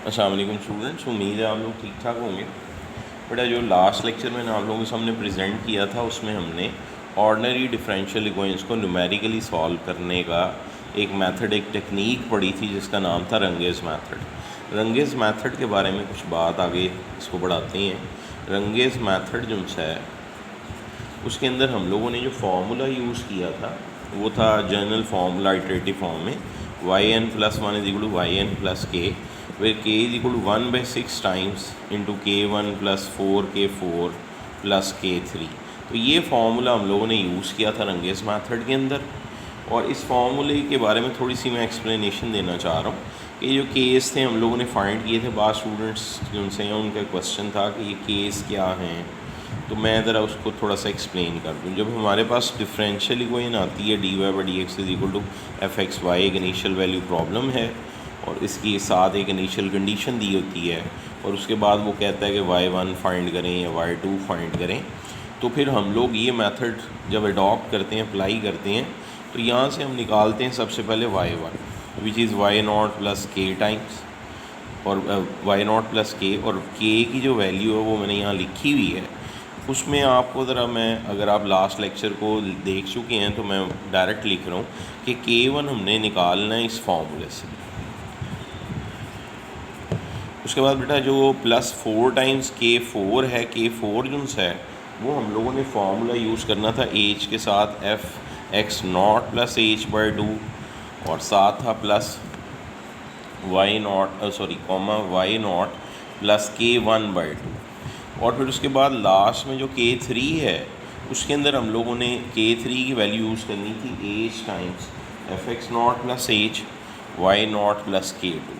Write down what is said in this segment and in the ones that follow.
अस्सलाम वालेकुम स्टूडेंट्स, उम्मीद है आप लोग ठीक ठाक होंगे। बेटा जो लास्ट लेक्चर मैंने आप लोगों के सामने प्रेजेंट किया था उसमें हमने ऑर्डिनरी डिफरेंशियल इक्वेशंस को न्यूमेरिकली सॉल्व करने का एक मेथड, एक टेक्निक पढ़ी थी जिसका नाम था रंगेज मेथड। रंगेज मेथड के बारे में कुछ बात आगे इसको बढ़ाते हैं। रंगेज मेथड जो है उसके अंदर हम लोगों ने जो फार्मूला यूज़ किया था वो था जनरल फार्मूला इटरेटिव फॉर्म में yn+1 = yn+k where k = 1/6 times into k1 + 4k4 + k3। तो ये फार्मूला हम लोगों ने यूज़ किया था रंगेज मेथड के अंदर। और इस फार्मूले के बारे में थोड़ी सी मैं एक्सप्लेनेशन देना चाह रहा हूँ कि जो केस थे हम लोगों ने फाइंड किए थे। बाद स्टूडेंट्स जो उनसे हैं उनका क्वेश्चन था कि ये केस क्या हैं, तो मैं ज़रा उसको थोड़ा सा एक्सप्लेन कर दूँ। जब हमारे पास डिफरेंशियल इक्वेशन आती है dy/dx = fxy, एक इनिशियल वैल्यू प्रॉब्लम है और इसके साथ एक इनिशियल कंडीशन दी होती है और उसके बाद वो कहता है कि y1 फाइंड करें या y2 फाइंड करें, तो फिर हम लोग ये मेथड जब अडॉप्ट करते हैं, अप्लाई करते हैं, तो यहाँ से हम निकालते हैं सबसे पहले y1 which is y0 + k times और y0 + k, और k की जो वैल्यू है वो मैंने यहाँ लिखी हुई है। उसमें आपको ज़रा मैं, अगर आप लास्ट लेक्चर को देख चुके हैं तो मैं डायरेक्ट लिख रहा हूँ कि k1 हमने निकालना है इस फार्मूले से। उसके बाद बेटा जो +4 टाइम्स k4 है, k4 जो है वो हम लोगों ने फार्मूला यूज़ करना था h के साथ fx0 + h/2 और साथ था प्लस y0 + k1/2। और फिर उसके बाद लास्ट में जो k3 है उसके अंदर हम लोगों ने k3 की वैल्यू यूज़ करनी थी h times fx0 + h y0 + k2।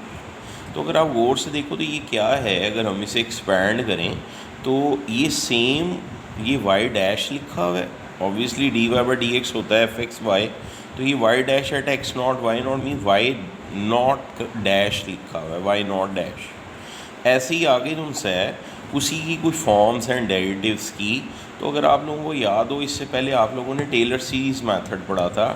तो अगर आप गौर से देखो तो ये क्या है, अगर हम इसे एक्सपैंड करें तो ये सेम ये y डैश लिखा हुआ है। ऑब्वियसली dy/dx होता है fxy, तो ये y dash at x0 y0 mean y0 dash लिखा हुआ है, y0 डैश। ऐसे ही आगे जो है उसी की कुछ फॉर्म्स हैं डेरिवेटिव्स की। तो अगर आप लोगों को याद हो, इससे पहले आप लोगों ने टेलर सीरीज़ मेथड पढ़ा था।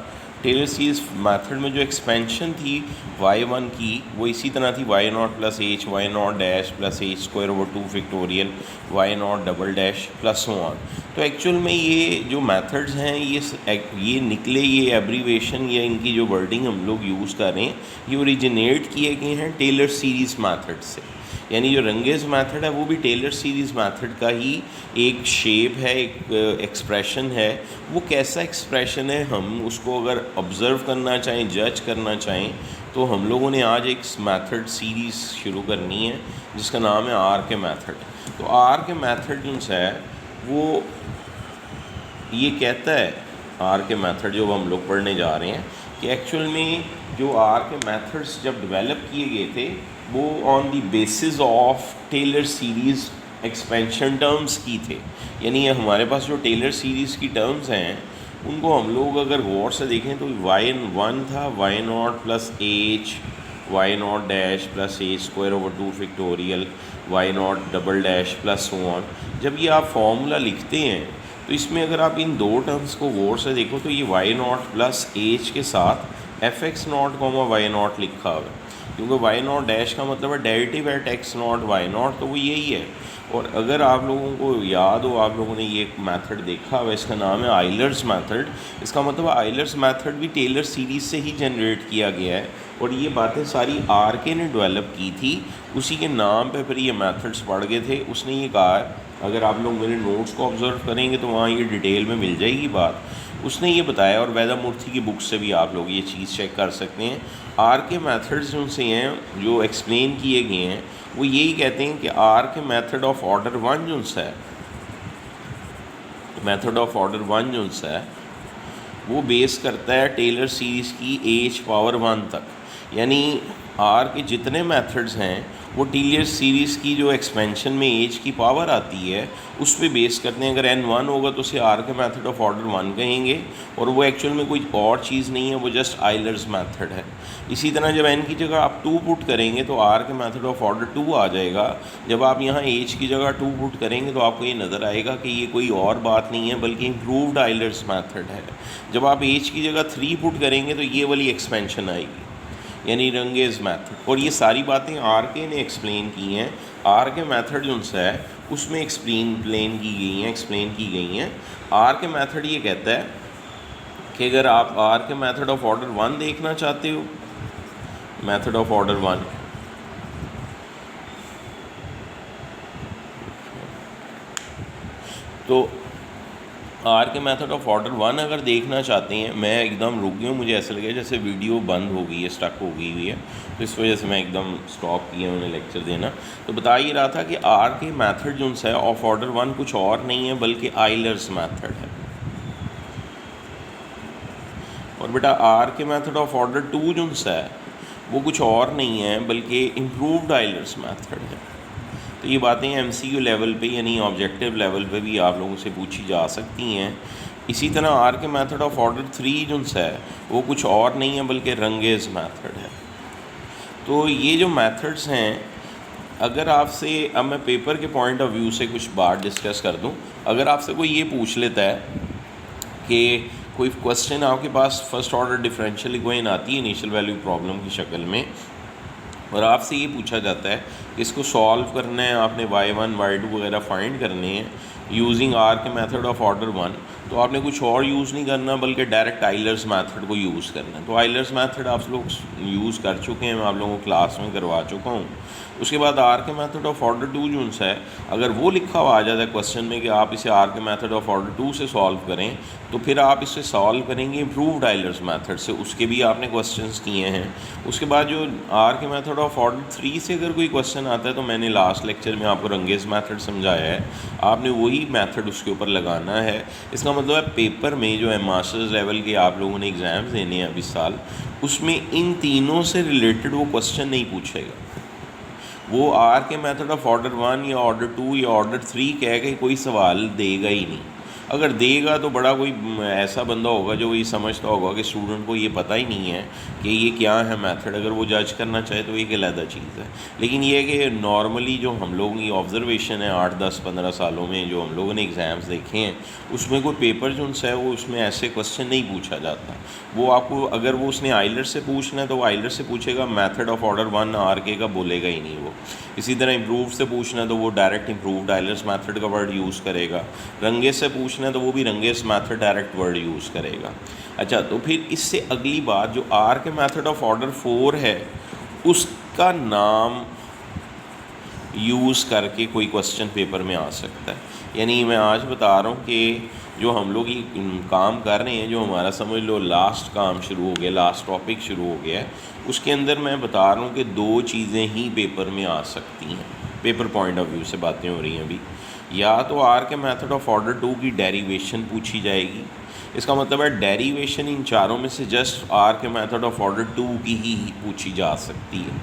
टेलर सीरीज़ मेथड में जो एक्सपेंशन थी y1 की वो इसी तरह थी y0 + h y0 dash + h² factorial y0 double dash + so on। तो एक्चुअल में ये जो मेथड्स हैं ये निकले, ये एब्रीवेशन या इनकी जो वर्डिंग हम लोग यूज़ कर रहे हैं ये ओरिजिनेट किए गए हैं टेलर सीरीज़ मेथड से। यानी जो रंगेज मेथड है वो भी टेलर सीरीज़ मेथड का ही एक शेप है, एक एक्सप्रेशन है। वो कैसा एक्सप्रेशन है, हम उसको अगर ऑब्ज़र्व करना चाहें, जज करना चाहें, तो हम लोगों ने आज एक मेथड सीरीज़ शुरू करनी है जिसका नाम है आर के मेथड। तो आर के मेथड जो है वो ये कहता है, आर के मेथड जो हम लोग पढ़ने जा रहे हैं, कि एक्चुअल में जो आर के मेथड्स जब डेवलप किए गए थे वो on the basis of Taylor series expansion terms की थे। यानी हमारे पास जो टेलर सीरीज़ की टर्म्स हैं उनको हम लोग अगर गौर से देखें तो y1 था y0 + h y0 dash + h² factorial y0 double dash + so on। जब ये आप फार्मूला लिखते हैं तो इसमें अगर आप इन दो टर्म्स को गौर से देखो तो ये y0 + h के साथ fx0, y0 लिखा हुआ है, क्योंकि y0 डैश का मतलब है डेरिवेटिव एट x0 y0, तो वो यही है। और अगर आप लोगों को याद हो, आप लोगों ने ये एक मेथड देखा हुआ, इसका नाम है आइलर्स मेथड। इसका मतलब आइलर्स मेथड भी टेलर सीरीज़ से ही जनरेट किया गया है और ये बातें सारी आर के ने डेवलप की थी। उसी के नाम पे फिर ये मेथड्स पढ़ गए थे। उसने ये कहा, अगर आप लोग मेरे नोट्स को ऑब्जर्व करेंगे तो वहाँ ये डिटेल में मिल जाएगी बात। उसने ये बताया, और वेदामूर्ति की बुक से भी आप लोग ये चीज़ चेक कर सकते हैं। आर के मेथड्स जो से हैं जो एक्सप्लेन किए गए हैं वो यही कहते हैं कि आर के मेथड ऑफ ऑर्डर 1 जो है, मेथड ऑफ ऑर्डर 1 जो है वो बेस करता है टेलर सीरीज़ की h⁻1 तक। यानी आर के जितने मेथड्स हैं वो टेलर सीरीज़ की जो एक्सपेंशन में h की पावर आती है उस पर बेस करते हैं। अगर n1 होगा तो उसे आर के मेथड ऑफ ऑर्डर 1 कहेंगे, और वो एक्चुअल में कोई और चीज़ नहीं है, वो जस्ट आइलर्स मेथड है। इसी तरह जब n की जगह आप 2 पुट करेंगे तो आर के मेथड ऑफ ऑर्डर 2 आ जाएगा। जब आप यहाँ h की जगह 2 पुट करेंगे तो आपको ये नज़र आएगा कि ये कोई और बात नहीं है बल्कि इम्प्रूव्ड आइलर्स मेथड है। जब आप h की जगह 3 पुट करेंगे तो ये वाली एक्सपेंशन आएगी। यानी रंगेज मैथड। और ये सारी बातें आर के ने एक्सप्लेन की हैं। आर के मैथड जो है उसमें एक्सप्लेन की गई हैं। आर के मैथड ये कहता है कि अगर आप आर के मैथड ऑफ ऑर्डर 1 देखना चाहते हो, मैथड ऑफ ऑर्डर 1, तो आर के मेथड ऑफ ऑर्डर 1 अगर देखना चाहते हैं, मैं एकदम रुक गया हूँ, मुझे ऐसा लगे जैसे वीडियो बंद हो गई है, स्टक हो गई हुई है, तो इस वजह से मैं एकदम स्टॉप किया उन्हें लेक्चर देना। तो बता ही रहा था कि आर के मेथड जो है ऑफ ऑर्डर 1 कुछ और नहीं है बल्कि आइलर्स मेथड है। और बेटा आर के मेथड ऑफ ऑर्डर 2 जो है वो कुछ और नहीं है बल्कि इम्प्रूव्ड आइलर्स मेथड है। तो ये बातें MCQ लेवल पे यानी ऑब्जेक्टिव लेवल पे भी आप लोगों से पूछी जा सकती हैं। इसी तरह आर के मेथड ऑफ ऑर्डर 3 जो है वो कुछ और नहीं है बल्कि रंगेज मेथड है। तो ये जो मेथड्स हैं, अगर आपसे, अब मैं पेपर के पॉइंट ऑफ व्यू से कुछ बात डिस्कस कर दूं, अगर आपसे कोई ये पूछ लेता है कि कोई क्वेश्चन आपके पास फर्स्ट ऑर्डर डिफरेंशियल इक्वेशन आती है इनिशियल वैल्यू प्रॉब्लम की शक्ल में, और आपसे ये पूछा जाता है कि इसको सॉल्व करना है, आपने y1 y2 वगैरह फाइंड करने हैं यूजिंग आर के मेथड ऑफ ऑर्डर 1, तो आपने कुछ और यूज़ नहीं करना बल्कि डायरेक्ट आइलर्स मेथड को यूज़ करना है। तो आइलर्स मेथड आप लोग यूज़ कर चुके हैं, मैं आप लोगों को क्लास में करवा चुका हूँ। उसके बाद आर के मेथड ऑफ ऑर्डर 2 जो है, अगर वो लिखा हुआ आ जाता है क्वेश्चन में कि आप इसे आर के मेथड ऑफ ऑर्डर 2 से सॉल्व करें, तो फिर आप इसे सॉल्व करेंगे इम्प्रूव्ड आइलर्स मेथड से, उसके भी आपने क्वेश्चंस किए हैं। उसके बाद जो आर के मेथड ऑफ ऑर्डर 3 से अगर कोई क्वेश्चन आता है, तो मैंने लास्ट लेक्चर में आपको रंगेज मेथड समझाया है, आपने वही मेथड उसके ऊपर लगाना है। इसका मतलब है पेपर में जो है मास्टर्स लेवल के आप लोगों ने एग्ज़ाम्स देने हैं अभी साल, उसमें इन तीनों से रिलेटेड वो क्वेश्चन नहीं पूछेगा। वो आर के मेथड ऑफ ऑर्डर 1 या ऑर्डर 2 या ऑर्डर 3 कह के कोई सवाल देगा ही नहीं। अगर देगा तो बड़ा कोई ऐसा बंदा होगा जो ये समझता होगा कि स्टूडेंट को ये पता ही नहीं है कि ये क्या है मेथड। अगर वो जज करना चाहे तो एक अलग चीज़ है, लेकिन ये है कि नॉर्मली जो हम लोगों की ऑब्जर्वेशन है 8, 10, 15 सालों में जो हम लोगों ने एग्ज़ाम्स देखे हैं, उसमें कोई पेपर जो है वो उसमें ऐसे क्वेश्चन नहीं पूछा जाता। वो आपको, अगर वो उसने आइलर से पूछना है तो वो आइलर से पूछेगा, मेथड ऑफ ऑर्डर 1 आर के का बोलेगा ही नहीं वो। इसी तरह इम्प्रूव से पूछना है तो वो डायरेक्ट इम्प्रूव्ड आइलर्स मेथड का वर्ड यूज़ करेगा। रंगेज से पूछना है तो वो भी रंगेज मेथड डायरेक्ट वर्ड यूज़ करेगा। अच्छा, तो फिर इससे अगली बात, जो आर के मेथड ऑफ ऑर्डर 4 है उसका नाम यूज़ करके कोई क्वेश्चन पेपर में आ सकता है। यानी मैं आज बता रहा हूँ कि जो हम लोग ये काम कर रहे हैं, जो हमारा समझ लो लास्ट काम शुरू हो गया, लास्ट टॉपिक शुरू हो गया है, उसके अंदर मैं बता रहा हूँ कि 2 चीज़ें ही पेपर में आ सकती हैं। पेपर पॉइंट ऑफ व्यू से बातें हो रही हैं अभी। या तो आर के मेथड ऑफ ऑर्डर 2 की डेरिवेशन पूछी जाएगी, इसका मतलब है डेरिवेशन इन चारों में से जस्ट आर के मेथड ऑफ ऑर्डर 2 की ही पूछी जा सकती है।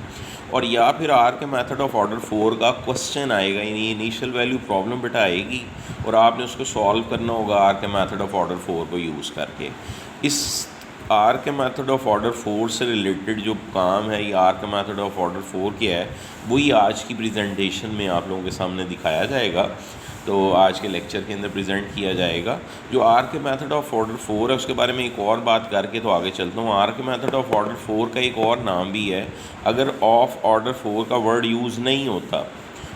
और या फिर आर के मेथड ऑफ ऑर्डर 4 का क्वेश्चन आएगा, यानी इनिशियल वैल्यू प्रॉब्लम बेटा आएगी और आपने उसको सॉल्व करना होगा आर के मेथड ऑफ ऑर्डर 4 को यूज़ करके। इस आर के मेथड ऑफ ऑर्डर 4 से रिलेटेड जो काम है, ये आर के मेथड ऑफ ऑर्डर 4 क्या है, वही आज की प्रेजेंटेशन में आप लोगों के सामने दिखाया जाएगा। तो आज के लेक्चर के अंदर प्रेजेंट किया जाएगा। जो आर के मेथड ऑफ ऑर्डर 4 है उसके बारे में एक और बात करके तो आगे चलता हूँ। आर के मेथड ऑफ ऑर्डर 4 का एक और नाम भी है, अगर ऑफ ऑर्डर 4 का वर्ड यूज़ नहीं होता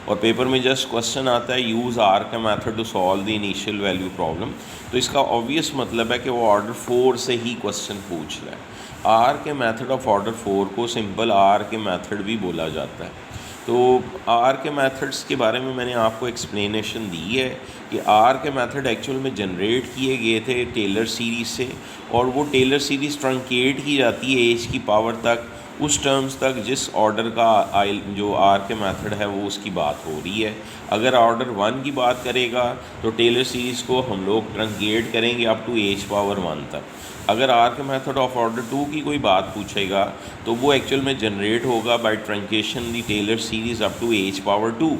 और पेपर में जस्ट क्वेश्चन आता है use R K method to solve the initial value problem, तो इसका ऑब्वियस मतलब है कि वो ऑर्डर 4 से ही क्वेश्चन पूछ रहा है। आर के मेथड ऑफ ऑर्डर 4 को सिंपल आर के मेथड भी बोला जाता है। तो आर के मेथड्स के बारे में मैंने आपको एक्सप्लेनेशन दी है कि आर के मेथड एक्चुअल में जनरेट किए गए थे टेलर सीरीज़ से, और वो टेलर सीरीज़ ट्रंकेट की जाती है एच की पावर तक, उस टर्म्स तक जिस ऑर्डर का जो आर के मेथड है वो उसकी बात हो रही है। अगर ऑर्डर 1 की बात करेगा तो टेलर सीरीज़ को हम लोग ट्रंकेट करेंगे अप टू एच पावर 1 तक। अगर आर के मेथड ऑफ ऑर्डर 2 की कोई बात पूछेगा तो वो एक्चुअल में जनरेट होगा by truncation the Taylor series up to H power 2।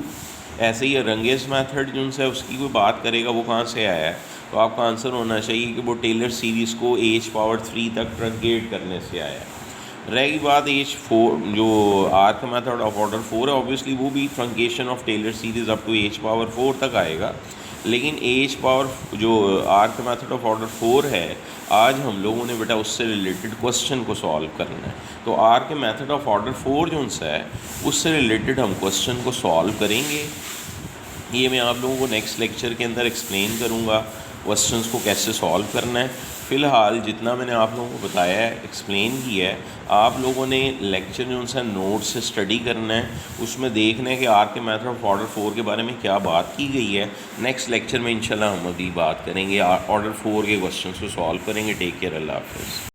ऐसे ही रंगेज मेथड जो है उसकी कोई बात करेगा, वो कहाँ से आया है, तो आपका आंसर होना चाहिए कि वो टेलर सीरीज़ को एच पावर 3 तक ट्रंकेट करने से आया है। रहेगी बात H4, जो R K method of order 4 है, ऑब्वियसली वो भी truncation of Taylor series up to H power 4 तक आएगा। लेकिन एच पावर जो R K method of order 4 है, आज हम लोगों ने बेटा उससे रिलेटेड क्वेश्चन को सॉल्व करना है। तो आर के मेथड ऑफ ऑर्डर 4 जो उनसा है उससे रिलेटेड हम क्वेश्चन को सॉल्व करेंगे। ये मैं आप लोगों को नेक्स्ट लेक्चर के अंदर एक्सप्लेन करूँगा क्वेश्चंस को कैसे सॉल्व करना है। फ़िलहाल जितना मैंने आप लोगों को बताया है, एक्सप्लेन किया है, आप लोगों ने लेक्चर जो उनसे नोट से स्टडी करना है, उसमें देखना है कि आर के मेथड ऑफ ऑर्डर 4 के बारे में क्या बात की गई है। नेक्स्ट लेक्चर में इंशाल्लाह हम अगली बात करेंगे, ऑर्डर 4 के क्वेश्चंस को सॉल्व करेंगे। टेक केयर, अल्लाह हाफ़िज़।